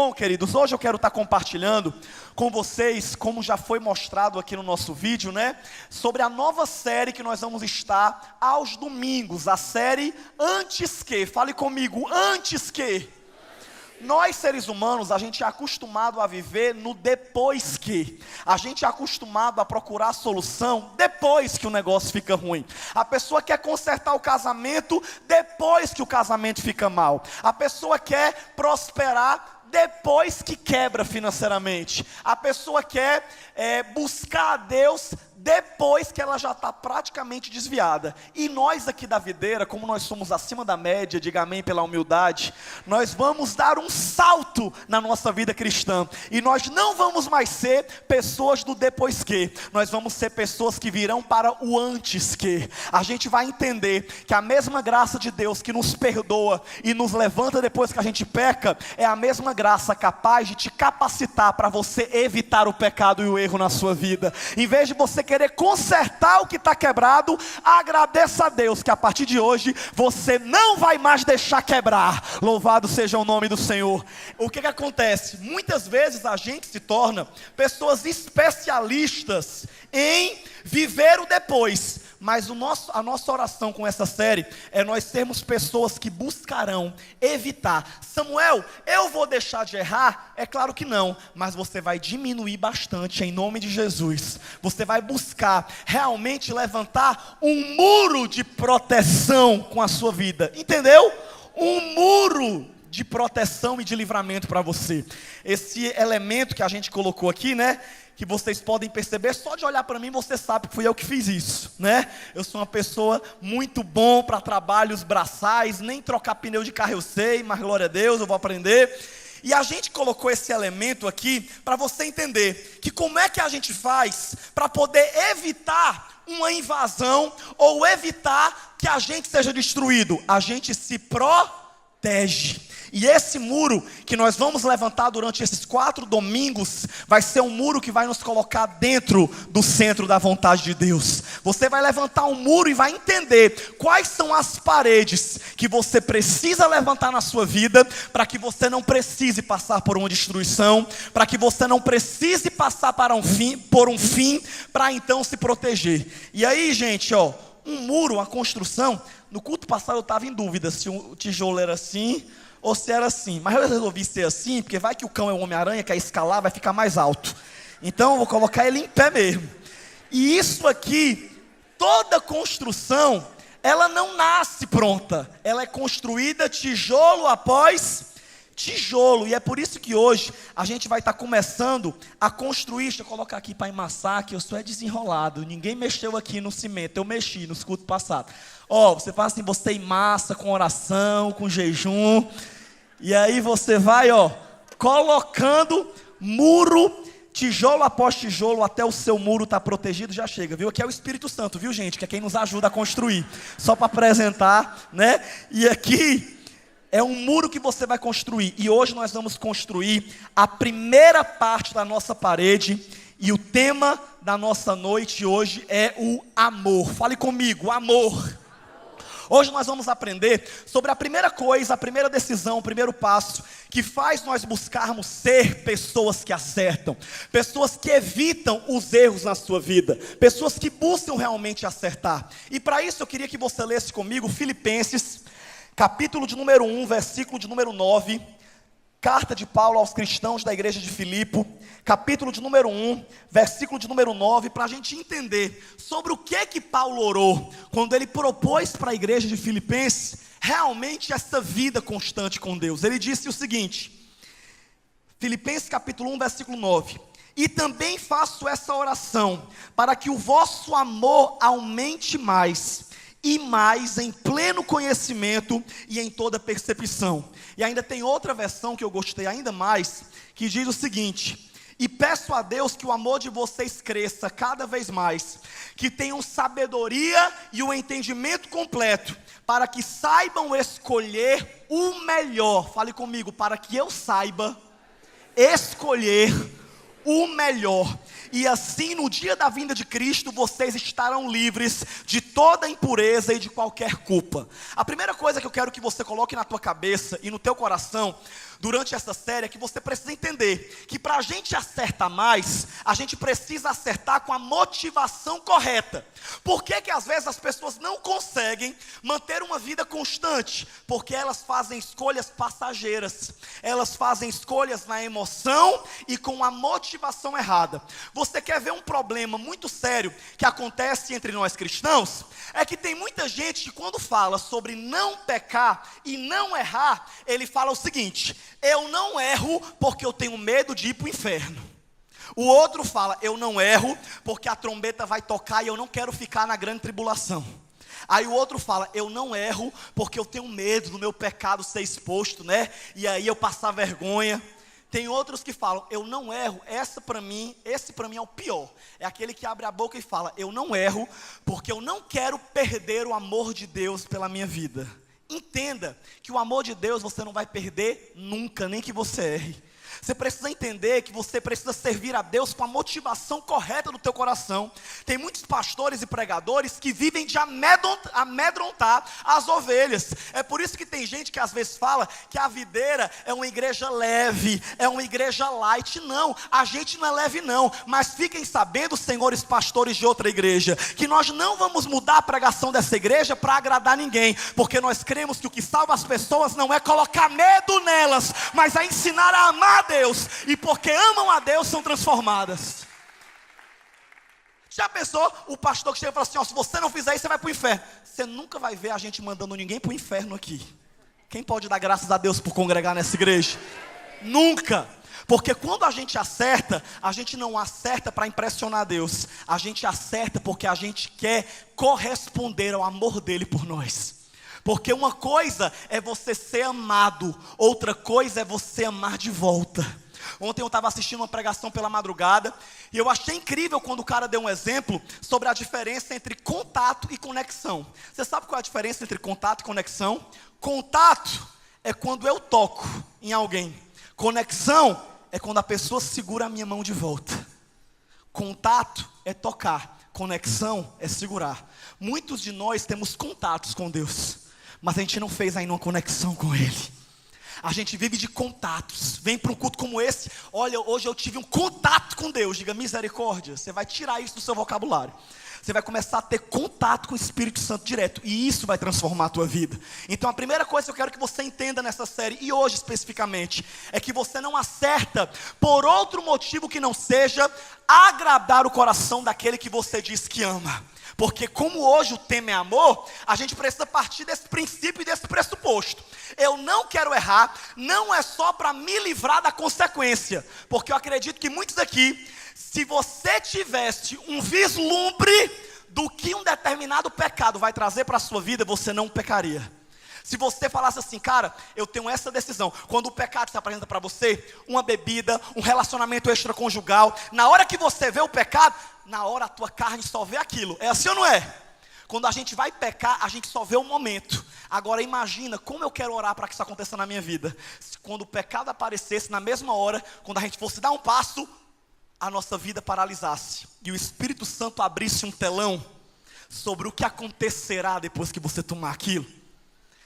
Bom, queridos, hoje eu quero estar compartilhando com vocês, como já foi mostrado aqui no nosso vídeo, né? Sobre a nova série que nós vamos estar aos domingos, a série Antes Que. Fale comigo, antes que. Nós seres humanos, a gente é acostumado a viver no depois que. A gente é acostumado a procurar solução depois que o negócio fica ruim. A pessoa quer consertar o casamento depois que o casamento fica mal. A pessoa quer prosperar depois que quebra financeiramente. A pessoa quer buscar a Deus depois que ela já está praticamente desviada. E nós aqui da videira, como nós somos acima da média, diga amém pela humildade, nós vamos dar um salto na nossa vida cristã. E nós não vamos mais ser pessoas do depois que. Nós vamos ser pessoas que virão para o antes que. A gente vai entender que a mesma graça de Deus que nos perdoa e nos levanta depois que a gente peca, é a mesma graça capaz de te capacitar para você evitar o pecado e o erro na sua vida. Em vez de você querer consertar o que está quebrado, agradeça a Deus que a partir de hoje você não vai mais deixar quebrar. Louvado seja o nome do Senhor. O que acontece? Muitas vezes a gente se torna pessoas especialistas em viver o depois. Mas a nossa oração com essa série é nós sermos pessoas que buscarão evitar. Samuel, eu vou deixar de errar? É claro que não, mas você vai diminuir bastante em nome de Jesus. Você vai buscar realmente levantar um muro de proteção com a sua vida, entendeu? Um muro de proteção e de livramento para você. Esse elemento que a gente colocou aqui, né? Que vocês podem perceber, só de olhar para mim você sabe que fui eu que fiz isso, né? Eu sou uma pessoa muito bom para trabalhos braçais, nem trocar pneu de carro eu sei, mas glória a Deus, eu vou aprender. E a gente colocou esse elemento aqui para você entender que como é que a gente faz para poder evitar uma invasão ou evitar que a gente seja destruído. A gente se protege. E esse muro que nós vamos levantar durante esses 4 domingos, vai ser um muro que vai nos colocar dentro do centro da vontade de Deus. Você vai levantar um muro e vai entender quais são as paredes que você precisa levantar na sua vida, para que você não precise passar por uma destruição, para que você não precise passar por um fim, para então se proteger. E aí, gente, ó, um muro, uma construção, no culto passado eu estava em dúvida se o tijolo era assim ou se era assim, mas eu resolvi ser assim, porque vai que o cão é o Homem-Aranha, quer escalar, vai ficar mais alto, então eu vou colocar ele em pé mesmo. E isso aqui, toda construção, ela não nasce pronta, ela é construída tijolo após tijolo, e é por isso que hoje a gente vai estar começando a construir. Deixa eu colocar aqui para emassar, que eu sou desenrolado, ninguém mexeu aqui no cimento, eu mexi no culto passado. Ó, você faz assim, você emassa com oração, com jejum, e aí você vai, ó, colocando muro, tijolo após tijolo, até o seu muro estar protegido, já chega, viu? Aqui é o Espírito Santo, viu, gente? Que é quem nos ajuda a construir, só para apresentar, né? E aqui é um muro que você vai construir, e hoje nós vamos construir a primeira parte da nossa parede, e o tema da nossa noite hoje é o amor. Fale comigo, amor. Hoje nós vamos aprender sobre a primeira coisa, a primeira decisão, o primeiro passo que faz nós buscarmos ser pessoas que acertam, pessoas que evitam os erros na sua vida, pessoas que buscam realmente acertar. E para isso eu queria que você lesse comigo Filipenses, capítulo de número 1, versículo de número 9, carta de Paulo aos cristãos da igreja de Filipe, capítulo de número 1, versículo de número 9, para a gente entender sobre o que Paulo orou, quando ele propôs para a igreja de Filipenses, realmente essa vida constante com Deus. Ele disse o seguinte, Filipenses capítulo 1, versículo 9, e também faço essa oração, para que o vosso amor aumente mais, e mais em pleno conhecimento e em toda percepção. E ainda tem outra versão que eu gostei ainda mais, que diz o seguinte, e peço a Deus que o amor de vocês cresça cada vez mais, que tenham sabedoria e o entendimento completo, para que saibam escolher o melhor. Fale comigo, para que eu saiba escolher o melhor. e assim no dia da vinda de Cristo vocês estarão livres de toda impureza e de qualquer culpa. A primeira coisa que eu quero que você coloque na tua cabeça e no teu coração durante essa série é que você precisa entender que para a gente acertar mais, a gente precisa acertar com a motivação correta. Por que que às vezes as pessoas não conseguem manter uma vida constante? Porque elas fazem escolhas passageiras, elas fazem escolhas na emoção e com a motivação errada. Você quer ver um problema muito sério que acontece entre nós cristãos? É que tem muita gente que quando fala sobre não pecar e não errar, ele fala o seguinte: eu não erro porque eu tenho medo de ir para o inferno. O outro fala: eu não erro porque a trombeta vai tocar e eu não quero ficar na grande tribulação. Aí o outro fala: eu não erro porque eu tenho medo do meu pecado ser exposto, né? E aí eu passar vergonha. Tem outros que falam: eu não erro, esse para mim é o pior. É aquele que abre a boca e fala: eu não erro porque eu não quero perder o amor de Deus pela minha vida. Entenda que o amor de Deus você não vai perder nunca, nem que você erre. Você precisa entender que você precisa servir a Deus com a motivação correta do teu coração. Tem muitos pastores e pregadores que vivem de amedrontar as ovelhas. É por isso que tem gente que às vezes fala que a videira é uma igreja leve, é uma igreja light. Não, a gente não é leve não. Mas fiquem sabendo, senhores pastores de outra igreja, que nós não vamos mudar a pregação dessa igreja para agradar ninguém. Porque nós cremos que o que salva as pessoas não é colocar medo nelas, mas é ensinar a amar Deus, e porque amam a Deus são transformadas. Já pensou o pastor que chega e fala assim: ó, se você não fizer isso você vai para o inferno? Você nunca vai ver a gente mandando ninguém para o inferno aqui. Quem pode dar graças a Deus por congregar nessa igreja? Nunca. Porque quando a gente não acerta para impressionar Deus, a gente acerta porque a gente quer corresponder ao amor dele por nós. Porque uma coisa é você ser amado, outra coisa é você amar de volta. Ontem eu estava assistindo uma pregação pela madrugada e eu achei incrível quando o cara deu um exemplo sobre a diferença entre contato e conexão. Você sabe qual é a diferença entre contato e conexão? Contato é quando eu toco em alguém. Conexão é quando a pessoa segura a minha mão de volta. Contato é tocar, conexão é segurar. Muitos de nós temos contatos com Deus, mas a gente não fez ainda uma conexão com Ele. A gente vive de contatos. Vem para um culto como esse: olha, hoje eu tive um contato com Deus. Diga misericórdia. Você vai tirar isso do seu vocabulário. Você vai começar a ter contato com o Espírito Santo direto, e isso vai transformar a tua vida. Então a primeira coisa que eu quero que você entenda nessa série, e hoje especificamente, é que você não acerta por outro motivo que não seja agradar o coração daquele que você diz que ama. Porque como hoje o tema é amor, a gente precisa partir desse princípio e desse pressuposto. Eu não quero errar, não é só para me livrar da consequência. Porque eu acredito que muitos aqui, se você tivesse um vislumbre do que um determinado pecado vai trazer para a sua vida, você não pecaria. Se você falasse assim: cara, eu tenho essa decisão. Quando o pecado se apresenta para você, uma bebida, um relacionamento extraconjugal, na hora que você vê o pecado, na hora a tua carne só vê aquilo. É assim ou não é? Quando a gente vai pecar, a gente só vê o momento. Agora imagina como eu quero orar para que isso aconteça na minha vida. Quando o pecado aparecesse na mesma hora, quando a gente fosse dar um passo, a nossa vida paralisasse e o Espírito Santo abrisse um telão sobre o que acontecerá depois que você tomar aquilo.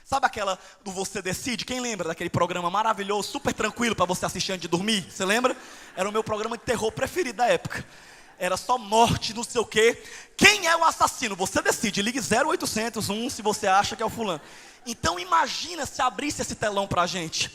Sabe aquela do Você Decide? Quem lembra daquele programa maravilhoso, super tranquilo para você assistir antes de dormir? Você lembra? Era o meu programa de terror preferido da época. Era só morte, não sei o quê. Quem é o assassino? Você decide. Ligue 0800 se você acha que é o fulano. Então imagina se abrisse esse telão para a gente.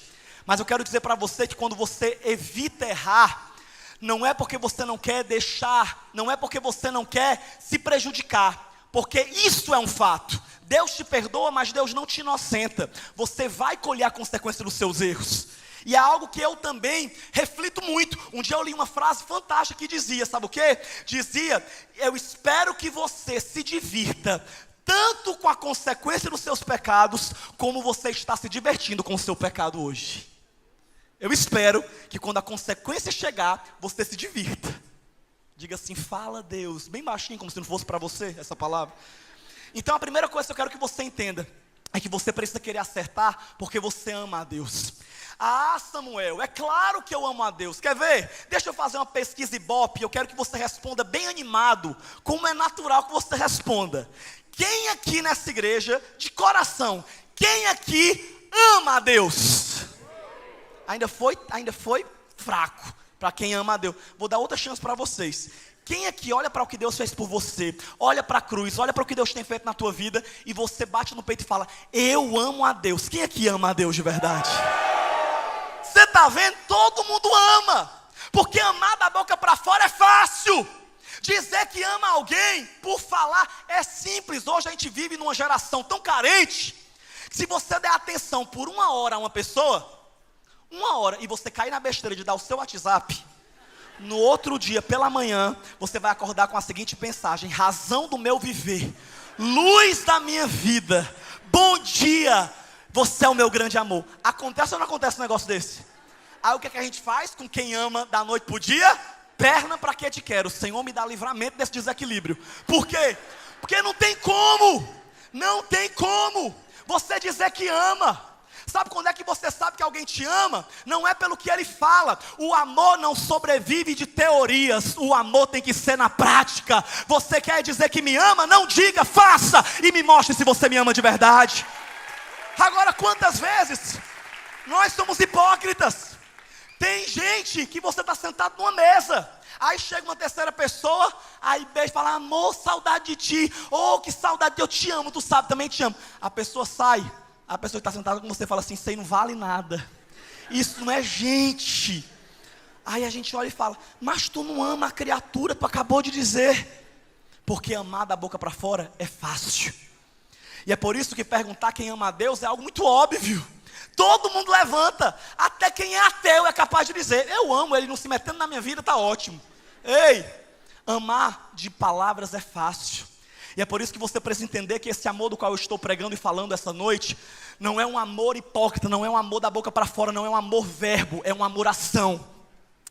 Mas eu quero dizer para você que quando você evita errar, não é porque você não quer deixar, não é porque você não quer se prejudicar, porque isso é um fato. Deus te perdoa, mas Deus não te inocenta. Você vai colher a consequência dos seus erros. E é algo que eu também reflito muito. Um dia eu li uma frase fantástica que dizia, sabe o quê? Dizia: eu espero que você se divirta tanto com a consequência dos seus pecados, como você está se divertindo com o seu pecado hoje. Eu espero que quando a consequência chegar, você se divirta. Diga assim: fala Deus, bem baixinho, como se não fosse para você essa palavra. Então a primeira coisa que eu quero que você entenda é que você precisa querer acertar porque você ama a Deus. Ah, Samuel, é claro que eu amo a Deus. Quer ver? Deixa eu fazer uma pesquisa Ibope. Eu quero que você responda bem animado, como é natural que você responda. Quem aqui nessa igreja, de coração, quem aqui ama a Deus? Ainda foi fraco para quem ama a Deus. Vou dar outra chance para vocês. Quem aqui olha para o que Deus fez por você, olha para a cruz, olha para o que Deus tem feito na tua vida, e você bate no peito e fala, eu amo a Deus. Quem aqui ama a Deus de verdade? Você está vendo? Todo mundo ama, porque amar da boca para fora é fácil. Dizer que ama alguém, por falar, é simples. Hoje a gente vive numa geração tão carente, que se você der atenção por 1 hora a uma pessoa, 1 hora, e você cair na besteira de dar o seu WhatsApp, no outro dia, pela manhã, você vai acordar com a seguinte mensagem: razão do meu viver, luz da minha vida, bom dia, você é o meu grande amor. Acontece ou não acontece um negócio desse? Aí o que é que a gente faz com quem ama da noite pro dia? Perna para que te quero. O Senhor me dá livramento desse desequilíbrio. Por quê? Porque não tem como você dizer que ama. Sabe quando é que você sabe que alguém te ama? Não é pelo que ele fala. O amor não sobrevive de teorias. O amor tem que ser na prática. Você quer dizer que me ama? Não diga, faça. E me mostre se você me ama de verdade. Agora, quantas vezes nós somos hipócritas? Tem gente que você está sentado numa mesa, aí chega uma terceira pessoa, aí beija e fala, amor, saudade de ti. Oh, que saudade, eu te amo, tu sabe, também te amo. A pessoa sai. A pessoa que está sentada com você fala assim, isso aí não vale nada. Isso não é gente. Aí a gente olha e fala, mas tu não ama a criatura, tu acabou de dizer. Porque amar da boca para fora é fácil. E é por isso que perguntar quem ama a Deus é algo muito óbvio. Todo mundo levanta, até quem é ateu é capaz de dizer, eu amo ele, não se metendo na minha vida, está ótimo. Ei, amar de palavras é fácil. E é por isso que você precisa entender que esse amor do qual eu estou pregando e falando essa noite, não é um amor hipócrita, não é um amor da boca para fora, não é um amor verbo, é um amor ação.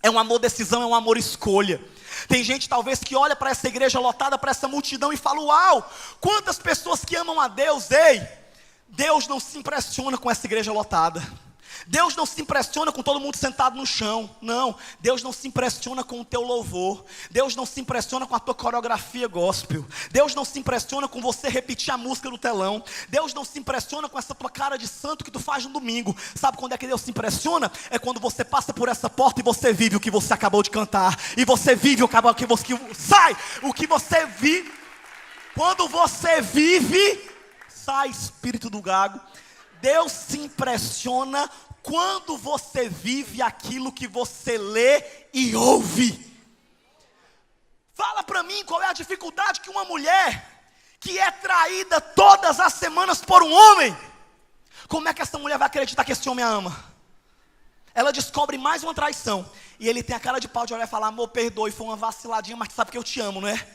É um amor decisão, é um amor escolha. Tem gente talvez que olha para essa igreja lotada, para essa multidão e fala, uau, quantas pessoas que amam a Deus. Ei, Deus não se impressiona com essa igreja lotada. Deus não se impressiona com todo mundo sentado no chão. Não, Deus não se impressiona com o teu louvor. Deus não se impressiona com a tua coreografia gospel. Deus não se impressiona com você repetir a música no telão. Deus não se impressiona com essa tua cara de santo que tu faz no domingo. Sabe quando é que Deus se impressiona? É quando você passa por essa porta e você vive o que você acabou de cantar. E você vive o que você sai, o que você vive. Quando você vive, sai espírito do gago. Deus se impressiona quando você vive aquilo que você lê e ouve. Fala para mim qual é a dificuldade que uma mulher que é traída todas as semanas por um homem, como é que essa mulher vai acreditar que esse homem a ama? Ela descobre mais uma traição, e ele tem a cara de pau de olhar e falar, amor, perdoe, foi uma vaciladinha, mas sabe que eu te amo, não é?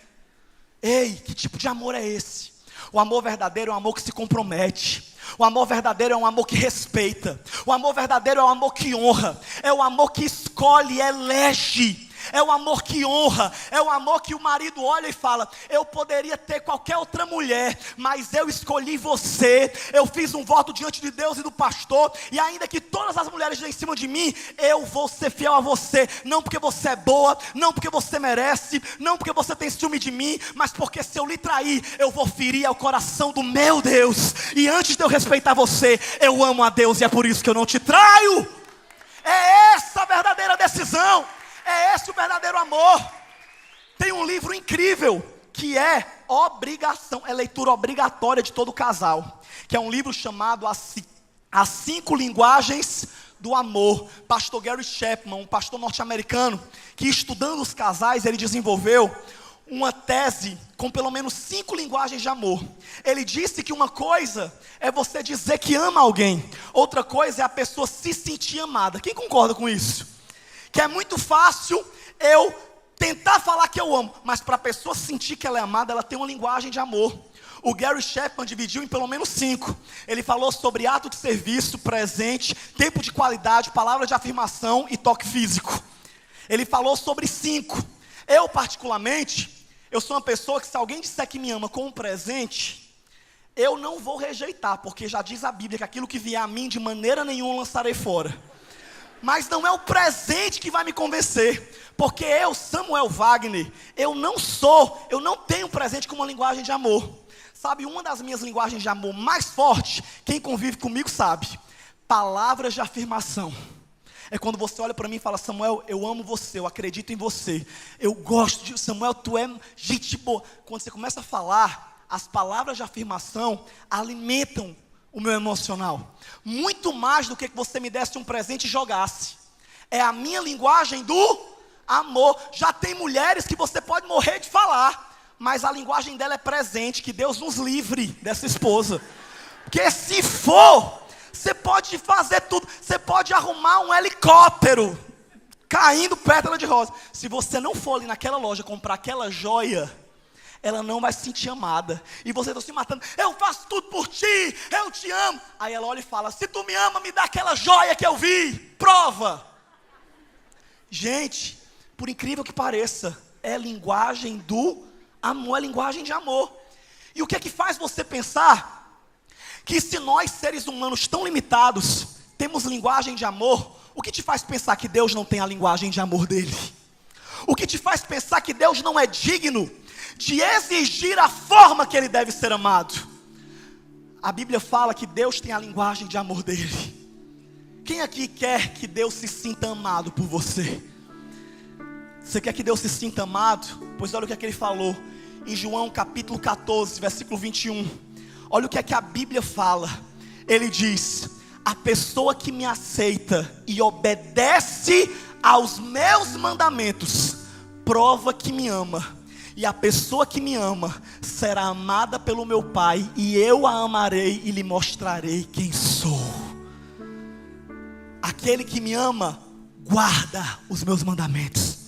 Ei, que tipo de amor é esse? O amor verdadeiro é um amor que se compromete. O amor verdadeiro é um amor que respeita. O amor verdadeiro é um amor que honra. É o amor que escolhe, elege. É o amor que honra. É o amor que o marido olha e fala, eu poderia ter qualquer outra mulher, mas eu escolhi você. Eu fiz um voto diante de Deus e do pastor, e ainda que todas as mulheres estejam em cima de mim, eu vou ser fiel a você. Não porque você é boa, não porque você merece, não porque você tem ciúme de mim, mas porque se eu lhe trair, eu vou ferir ao coração do meu Deus. E antes de eu respeitar você, eu amo a Deus, e é por isso que eu não te traio. É essa a verdadeira decisão. É esse o verdadeiro amor. Tem um livro incrível que é obrigação, é leitura obrigatória de todo casal, que é um livro chamado As 5 Linguagens do Amor. Pastor Gary Chapman, um pastor norte-americano, que estudando os casais, ele desenvolveu uma tese com pelo menos 5 linguagens de amor. Ele disse que uma coisa é você dizer que ama alguém, outra coisa é a pessoa se sentir amada. Quem concorda com isso? Que é muito fácil eu tentar falar que eu amo, mas para a pessoa sentir que ela é amada, ela tem uma linguagem de amor. O Gary Chapman dividiu em pelo menos 5. Ele falou sobre ato de serviço, presente, tempo de qualidade, palavra de afirmação e toque físico. Ele falou sobre 5. Eu particularmente, eu sou uma pessoa que se alguém disser que me ama com um presente, eu não vou rejeitar, porque já diz a Bíblia que aquilo que vier a mim de maneira nenhuma lançarei fora. Mas não é o presente que vai me convencer. Porque eu, Samuel Wagner, eu não tenho presente com uma linguagem de amor. Sabe, uma das minhas linguagens de amor mais fortes, quem convive comigo sabe, palavras de afirmação. É quando você olha para mim e fala: Samuel, eu amo você, eu acredito em você, eu gosto de Samuel, tu é gente boa. Quando você começa a falar, as palavras de afirmação alimentam o meu emocional, muito mais do que você me desse um presente e jogasse. É a minha linguagem do amor. Já tem mulheres que você pode morrer de falar, mas a linguagem dela é presente. Que Deus nos livre dessa esposa, porque se for, você pode fazer tudo, você pode arrumar um helicóptero caindo pétala de rosa, se você não for ali naquela loja comprar aquela joia, ela não vai se sentir amada. E você está se matando: eu faço tudo por ti, eu te amo. Aí ela olha e fala: se tu me ama, me dá aquela joia que eu vi, prova. Gente, por incrível que pareça, é linguagem do amor, é linguagem de amor. E o que é que faz você pensar que se nós, seres humanos tão limitados, temos linguagem de amor, o que te faz pensar que Deus não tem a linguagem de amor dele? O que te faz pensar que Deus não é digno de exigir a forma que ele deve ser amado? A Bíblia fala que Deus tem a linguagem de amor dele. Quem aqui quer que Deus se sinta amado por você? Você quer que Deus se sinta amado? Pois olha o que é que ele falou em João capítulo 14, versículo 21. Olha o que é que a Bíblia fala. Ele diz: a pessoa que me aceita e obedece aos meus mandamentos, prova que me ama. E a pessoa que me ama será amada pelo meu Pai, e eu a amarei e lhe mostrarei quem sou. Aquele que me ama guarda os meus mandamentos.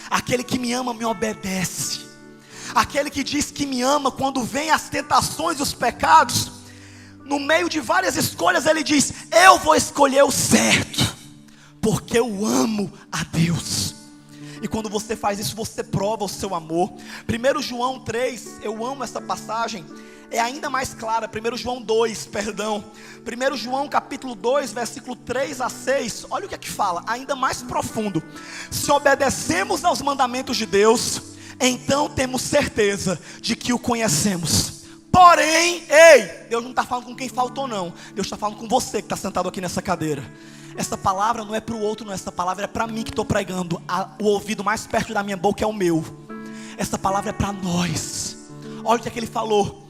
Aquele que me ama me obedece. Aquele que diz que me ama, quando vem as tentações e os pecados, no meio de várias escolhas, ele diz: eu vou escolher o certo, porque eu amo a Deus. E quando você faz isso, você prova o seu amor. 1 João 3, eu amo essa passagem, é ainda mais clara. 1 João 2, perdão. 1 João capítulo 2, versículo 3 a 6. Olha o que é que fala, ainda mais profundo. Se obedecemos aos mandamentos de Deus, então temos certeza de que o conhecemos. Porém, Deus não está falando com quem faltou não. Deus está falando com você que está sentado aqui nessa cadeira. Essa palavra não é para o outro, não. Essa palavra é para mim que estou pregando. O ouvido mais perto da minha boca é o meu. Essa palavra é para nós. Olha o que é que ele falou.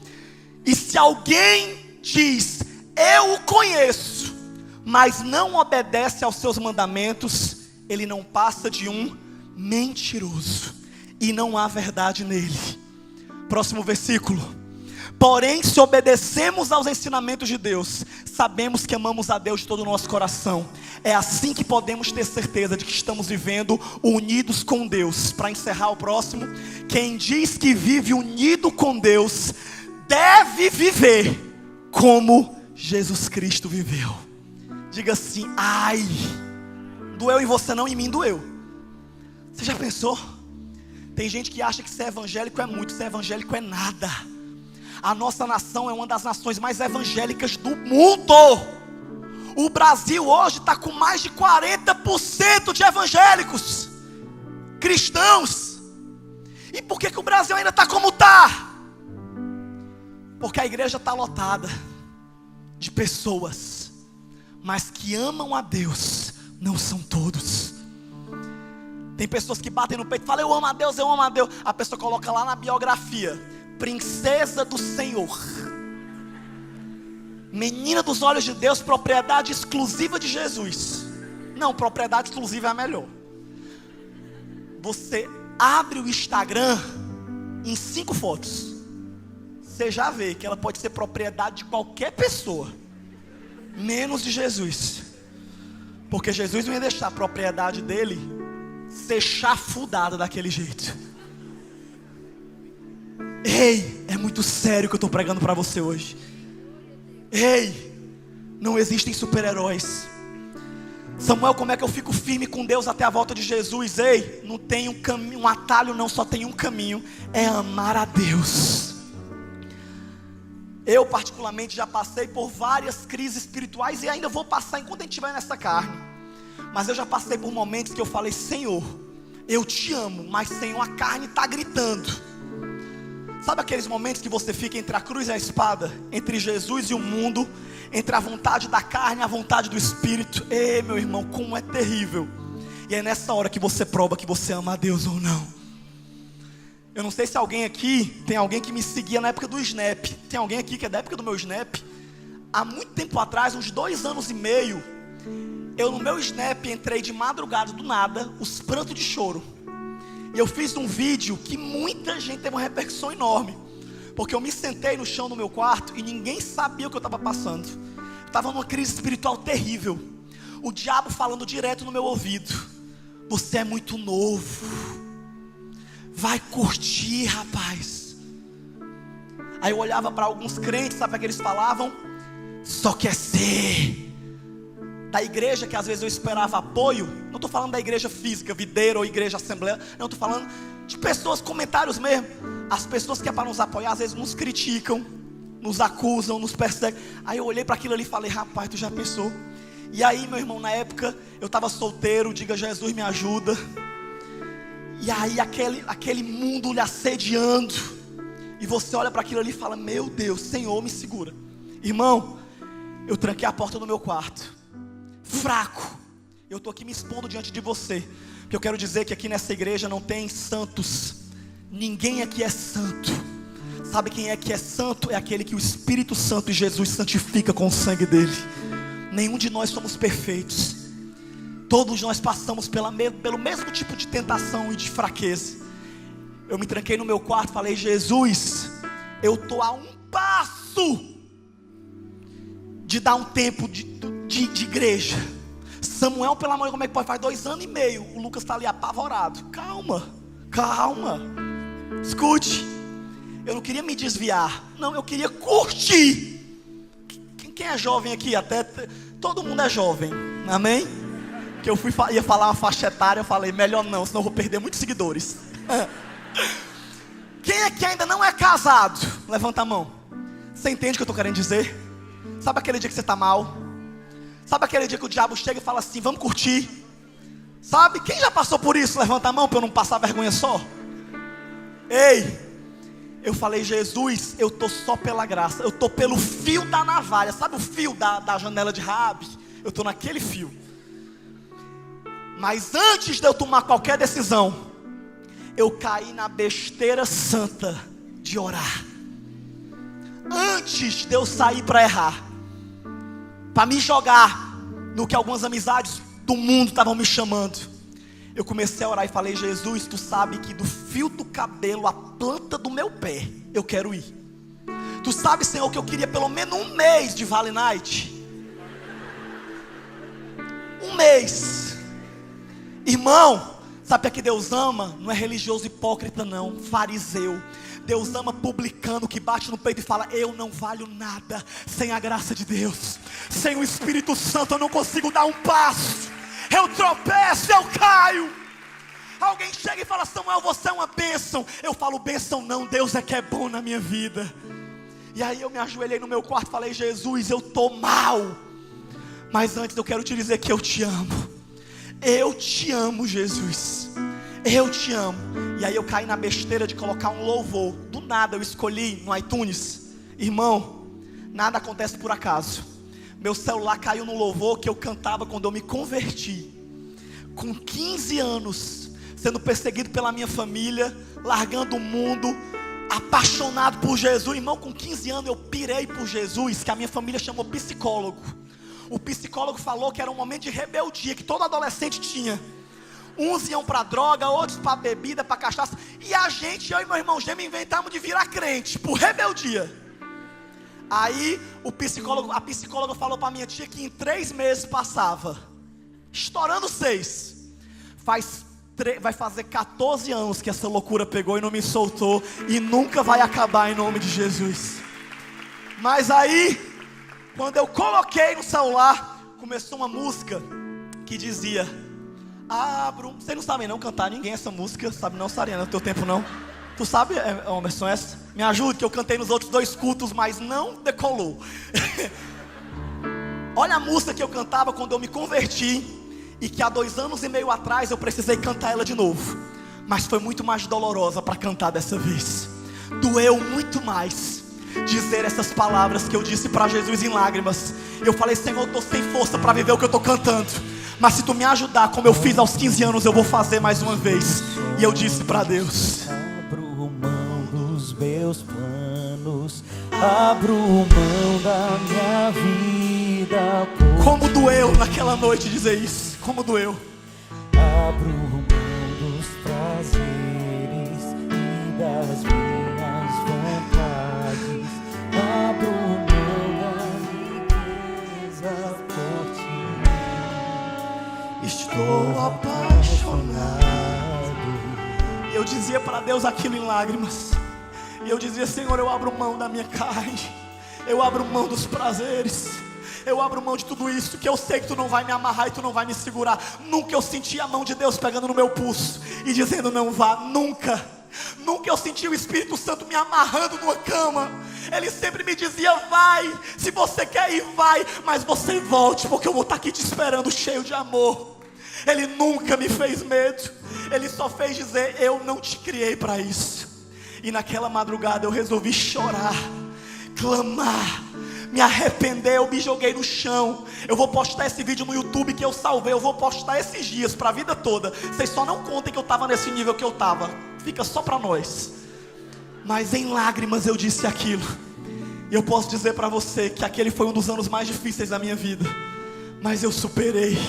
E se alguém diz: eu o conheço, mas não obedece aos seus mandamentos, ele não passa de um mentiroso, e não há verdade nele. Próximo versículo. Porém, se obedecemos aos ensinamentos de Deus, sabemos que amamos a Deus de todo o nosso coração. É assim que podemos ter certeza de que estamos vivendo unidos com Deus. Para encerrar o próximo: quem diz que vive unido com Deus, deve viver como Jesus Cristo viveu. Diga assim: ai, doeu em você não, em mim doeu. Você já pensou? Tem gente que acha que ser evangélico é muito, ser evangélico é nada. A nossa nação é uma das nações mais evangélicas do mundo. O Brasil hoje está com mais de 40% de evangélicos cristãos. E por que o Brasil ainda está como está? Porque a igreja está lotada de pessoas, mas que amam a Deus não são todos. Tem pessoas que batem no peito e falam: eu amo a Deus, eu amo a Deus. A pessoa coloca lá na biografia: princesa do Senhor, menina dos olhos de Deus, propriedade exclusiva de Jesus. Não, propriedade exclusiva é a melhor. Você abre o Instagram, em 5 fotos, você já vê que ela pode ser propriedade de qualquer pessoa, menos de Jesus. Porque Jesus não ia deixar a propriedade dele ser chafurdada daquele jeito. Ei, é muito sério o que eu estou pregando para você hoje. Ei, não existem super-heróis. Samuel, como é que eu fico firme com Deus até a volta de Jesus? Ei, não tem um caminho, um atalho não, só tem um caminho: é amar a Deus. Eu particularmente já passei por várias crises espirituais e ainda vou passar enquanto a gente estiver nessa carne. Mas eu já passei por momentos que eu falei: Senhor, eu te amo, mas Senhor, a carne está gritando. Sabe aqueles momentos que você fica entre a cruz e a espada, entre Jesus e o mundo, entre a vontade da carne e a vontade do Espírito? Ei, meu irmão, como é terrível. E é nessa hora que você prova que você ama a Deus ou não. Eu não sei se alguém aqui, tem alguém que me seguia na época do Snap. Tem alguém aqui que é da época do meu Snap? Há muito tempo atrás, uns 2 anos e meio, eu no meu Snap entrei de madrugada do nada, os prantos de choro. E eu fiz um vídeo que muita gente teve uma repercussão enorme, porque eu me sentei no chão do meu quarto e ninguém sabia o que eu estava passando. Eu estava numa crise espiritual terrível. O diabo falando direto no meu ouvido: você é muito novo, vai curtir, rapaz. Aí eu olhava para alguns crentes, sabe o que eles falavam? Só quer ser da igreja que às vezes eu esperava apoio. Não estou falando da igreja física, videira ou igreja assembleia. Não, estou falando de pessoas, comentários mesmo. As pessoas que é para nos apoiar, às vezes nos criticam, nos acusam, nos perseguem. Aí eu olhei para aquilo ali e falei: rapaz, tu já pensou? E aí, meu irmão, na época eu estava solteiro. Diga: Jesus me ajuda. E aí aquele mundo lhe assediando, e você olha para aquilo ali e fala: meu Deus, Senhor, me segura. Irmão, eu tranquei a porta do meu quarto, fraco. Eu estou aqui me expondo diante de você, porque eu quero dizer que aqui nessa igreja não tem santos. Ninguém aqui é santo. Sabe quem é que é santo? É aquele que o Espírito Santo e Jesus santifica com o sangue dele. Nenhum de nós somos perfeitos. Todos nós passamos pelo mesmo tipo de tentação e de fraqueza. Eu me tranquei no meu quarto e falei: Jesus, eu estou a um passo de dar um tempo de igreja. Samuel, pelo amor de Deus, como é que pode? Faz 2 anos e meio. O Lucas está ali apavorado. Calma. Escute. Eu não queria me desviar. Não, eu queria curtir. Quem é jovem aqui? Até todo mundo é jovem. Amém? Que eu ia falar uma faixa etária. Eu falei: melhor não, senão eu vou perder muitos seguidores. Quem é que ainda não é casado? Levanta a mão. Você entende o que eu estou querendo dizer? Sabe aquele dia que você está mal? Sabe aquele dia que o diabo chega e fala assim: vamos curtir? Sabe? Quem já passou por isso? Levanta a mão para eu não passar vergonha só. Ei, eu falei: Jesus, eu estou só pela graça. Eu estou pelo fio da navalha. Sabe o fio da janela de Raabe? Eu estou naquele fio. Mas antes de eu tomar qualquer decisão, eu caí na besteira santa de orar. Antes de eu sair para errar, para me jogar no que algumas amizades do mundo estavam me chamando, eu comecei a orar e falei: Jesus, tu sabe que do fio do cabelo à planta do meu pé eu quero ir. Tu sabe, Senhor, que eu queria pelo menos 1 mês de Vale Night. 1 mês. Irmão, sabe o que Deus ama? Não é religioso hipócrita não, fariseu. Deus ama publicano que bate no peito e fala: eu não valho nada sem a graça de Deus. Sem o Espírito Santo eu não consigo dar um passo. Eu tropeço, eu caio. Alguém chega e fala: Samuel, você é uma bênção. Eu falo: bênção não, Deus é que é bom na minha vida. E aí eu me ajoelhei no meu quarto e falei: Jesus, eu estou mal, mas antes eu quero te dizer que eu te amo. Eu te amo, Jesus. Eu te amo. E aí eu caí na besteira de colocar um louvor. Do nada eu escolhi no iTunes. Irmão, nada acontece por acaso. Meu celular caiu no louvor que eu cantava quando eu me converti. Com 15 anos, sendo perseguido pela minha família, largando o mundo, apaixonado por Jesus. Irmão, com 15 anos eu pirei por Jesus, que a minha família chamou psicólogo. O psicólogo falou que era um momento de rebeldia que todo adolescente tinha. Uns iam para droga, outros para bebida, para cachaça. E a gente, eu e meu irmão gêmeo, inventamos de virar crente por rebeldia. Aí a psicóloga falou para minha tia que em 3 meses passava. Estourando 6. Vai fazer 14 anos que essa loucura pegou e não me soltou. E nunca vai acabar em nome de Jesus. Mas aí, quando eu coloquei no celular, começou uma música que dizia: abro. Vocês não sabem não cantar ninguém essa música. Sabe não, Sariana, no teu tempo não. Tu sabe, Emerson, essa? Me ajude, que eu cantei nos outros 2 cultos, mas não decolou. Olha a música que eu cantava quando eu me converti. e que há 2 anos e meio atrás eu precisei cantar ela de novo, mas foi muito mais dolorosa para cantar dessa vez. Doeu muito mais dizer essas palavras que eu disse para Jesus em lágrimas. Eu falei: Senhor, eu estou sem força para viver o que eu estou cantando, mas se tu me ajudar como eu fiz aos 15 anos, eu vou fazer mais uma vez. E eu disse para Deus: abro mão dos meus planos, abro mão da minha vida. Como doeu naquela noite dizer isso, como doeu. Abro mão dos prazeres e das minhas vontades, abro mão da riqueza por ti. Estou apaixonado. E eu dizia para Deus aquilo em lágrimas. E eu dizia: Senhor, eu abro mão da minha carne, eu abro mão dos prazeres, eu abro mão de tudo isso, que eu sei que tu não vai me amarrar e tu não vai me segurar. Nunca eu senti a mão de Deus pegando no meu pulso e dizendo: não vá, nunca. Nunca eu senti o Espírito Santo me amarrando numa cama. Ele sempre me dizia: vai, se você quer ir, vai, mas você volte, porque eu vou estar aqui te esperando, cheio de amor. Ele nunca me fez medo, ele só fez dizer: eu não te criei para isso. E naquela madrugada eu resolvi chorar, clamar, me arrepender. Eu me joguei no chão. Eu vou postar esse vídeo no YouTube que eu salvei. Eu vou postar esses dias para a vida toda. Vocês só não contem que eu estava nesse nível que eu estava, fica só para nós. Mas em lágrimas eu disse aquilo. E eu posso dizer para você que aquele foi um dos anos mais difíceis da minha vida, mas eu superei,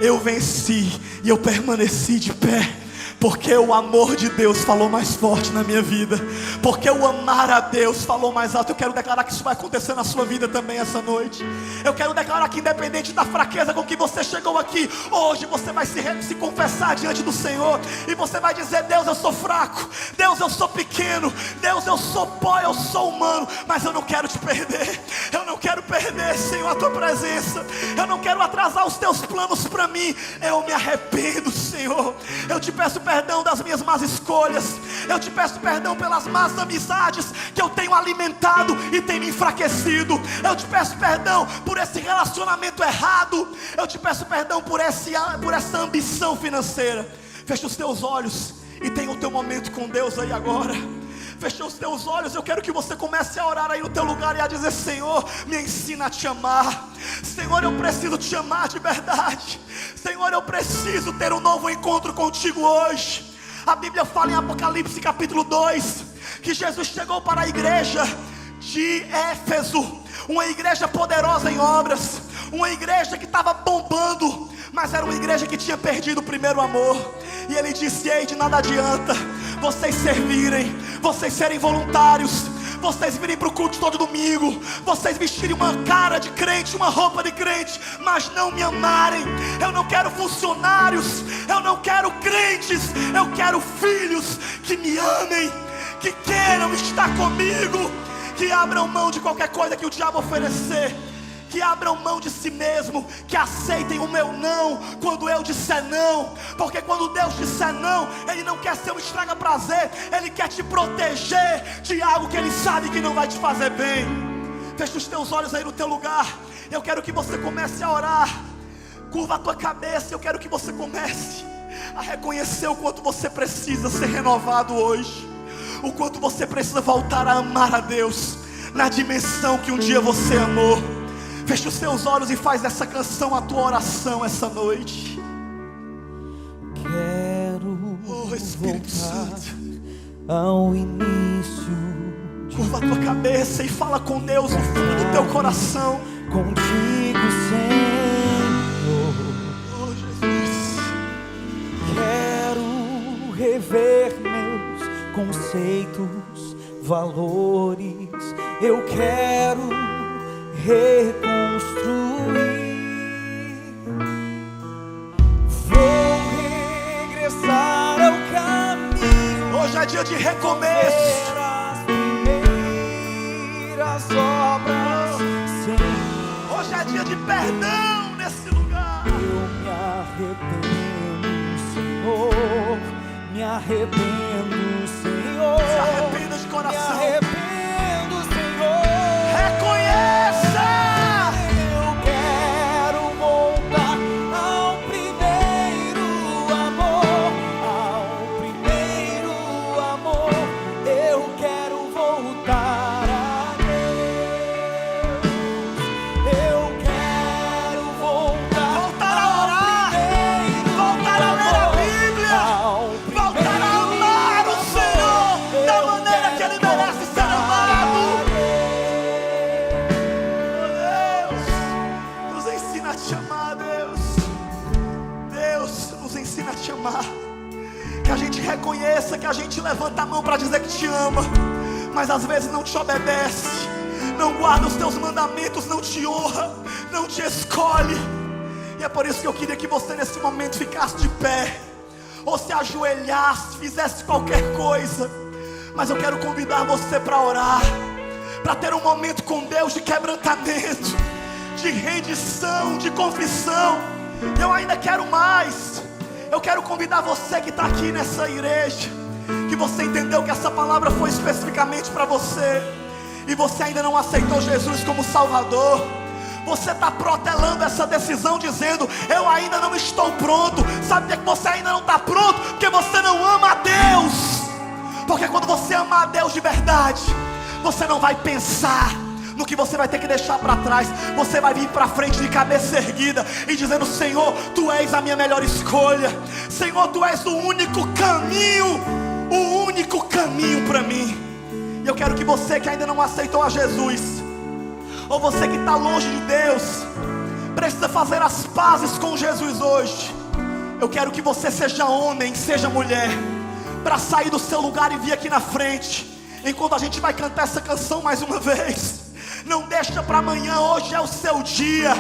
eu venci e eu permaneci de pé, porque o amor de Deus falou mais forte na minha vida, porque o amar a Deus falou mais alto. Eu quero declarar que isso vai acontecer na sua vida também essa noite. Eu quero declarar que independente da fraqueza com que você chegou aqui, hoje você vai se confessar diante do Senhor, e você vai dizer: Deus, eu sou fraco, Deus, eu sou pequeno, Deus, eu sou pó, eu sou humano, mas eu não quero te perder. Eu não quero perder, Senhor, a tua presença. Eu não quero atrasar os teus planos para mim. Eu me arrependo, Senhor. Eu te peço perdão das minhas más escolhas. Eu te peço perdão pelas más amizades que eu tenho alimentado e tenho me enfraquecido. Eu te peço perdão por esse relacionamento errado. Eu te peço perdão por essa ambição financeira. Fecha os teus olhos e tenha o teu momento com Deus aí agora. Fecha os teus olhos. Eu quero que você comece a orar aí no teu lugar e a dizer: Senhor, me ensina a te amar. Senhor, eu preciso te amar de verdade. Senhor, eu preciso ter um novo encontro contigo hoje. A Bíblia fala em Apocalipse capítulo 2 que Jesus chegou para a igreja de Éfeso, uma igreja poderosa em obras, uma igreja que estava bombando, mas era uma igreja que tinha perdido o primeiro amor. E ele disse: ei, de nada adianta vocês servirem, vocês serem voluntários, vocês virem para o culto todo domingo, vocês vestirem uma cara de crente, uma roupa de crente, mas não me amarem. Eu não quero funcionários, eu não quero crentes, eu quero filhos que me amem, que queiram estar comigo, que abram mão de qualquer coisa que o diabo oferecer, que abram mão de si mesmo, que aceitem o meu não quando eu disser não, porque quando Deus disser não, Ele não quer ser um estraga prazer, Ele quer te proteger de algo que Ele sabe que não vai te fazer bem. Fecha os teus olhos aí no teu lugar. Eu quero que você comece a orar. Curva a tua cabeça. Eu quero que você comece a reconhecer o quanto você precisa ser renovado hoje, o quanto você precisa voltar a amar a Deus na dimensão que um dia você amou. Feche os seus olhos e faz dessa canção a tua oração essa noite. Quero Espírito Santo, ao início. Curva a tua cabeça e fala com Deus no fundo do teu coração. Contigo, Senhor. Oh, Jesus. Quero rever meus conceitos, valores. Eu quero reconstruir. Vou regressar ao caminho. Hoje é dia de recomeço. As primeiras obras, Senhor. Hoje é dia de perdão nesse lugar. Eu me arrependo, Senhor. Me arrependo, Senhor. Se arrependa de coração. Me arrependo, Senhor. Reconheça. Eu quero voltar ao primeiro pareça que a gente levanta a mão para dizer que te ama, mas às vezes não te obedece, não guarda os teus mandamentos, não te honra, não te escolhe. E é por isso que eu queria que você nesse momento ficasse de pé, ou se ajoelhasse, fizesse qualquer coisa. Mas eu quero convidar você para orar, para ter um momento com Deus de quebrantamento, de rendição, de confissão. Eu ainda quero mais. Eu quero convidar você que está aqui nessa igreja, que você entendeu que essa palavra foi especificamente para você, e você ainda não aceitou Jesus como Salvador. Você está protelando essa decisão dizendo: eu ainda não estou pronto. Sabe por que você ainda não está pronto? Porque você não ama a Deus. Porque quando você ama a Deus de verdade, você não vai pensar no que você vai ter que deixar para trás. Você vai vir para frente de cabeça erguida e dizendo: Senhor, Tu és a minha melhor escolha. Senhor, Tu és o único caminho para mim. E eu quero que você que ainda não aceitou a Jesus, ou você que está longe de Deus, precisa fazer as pazes com Jesus hoje. Eu quero que você seja homem, seja mulher, para sair do seu lugar e vir aqui na frente, enquanto a gente vai cantar essa canção mais uma vez. Não deixa para amanhã, hoje é o seu dia.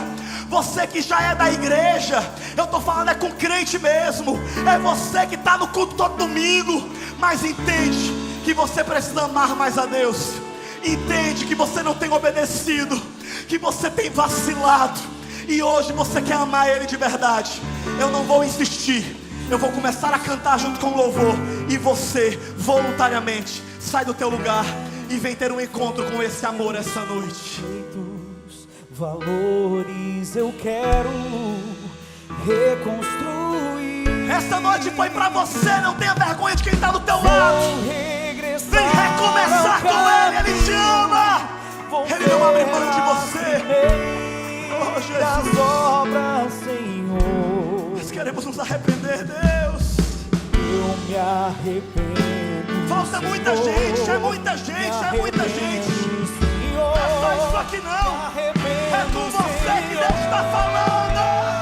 Você que já é da igreja, eu estou falando com crente mesmo, é você que está no culto todo domingo, mas entende que você precisa amar mais a Deus. Entende que você não tem obedecido, que você tem vacilado, e hoje você quer amar Ele de verdade. Eu não vou insistir, eu vou começar a cantar junto com o louvor, e você voluntariamente sai do teu lugar e vem ter um encontro com esse amor essa noite. Valores eu quero reconstruir. Essa noite foi pra você, não tenha vergonha de quem está do teu lado. Vem recomeçar com Ele, Ele te ama. Ele não abre mão de você. Oh Jesus, obras, Senhor, nós queremos nos arrepender, Deus. Eu me arrependo. Falta muita gente, é muita gente, é muita gente. Não é só isso aqui não, é com você que Deus está falando.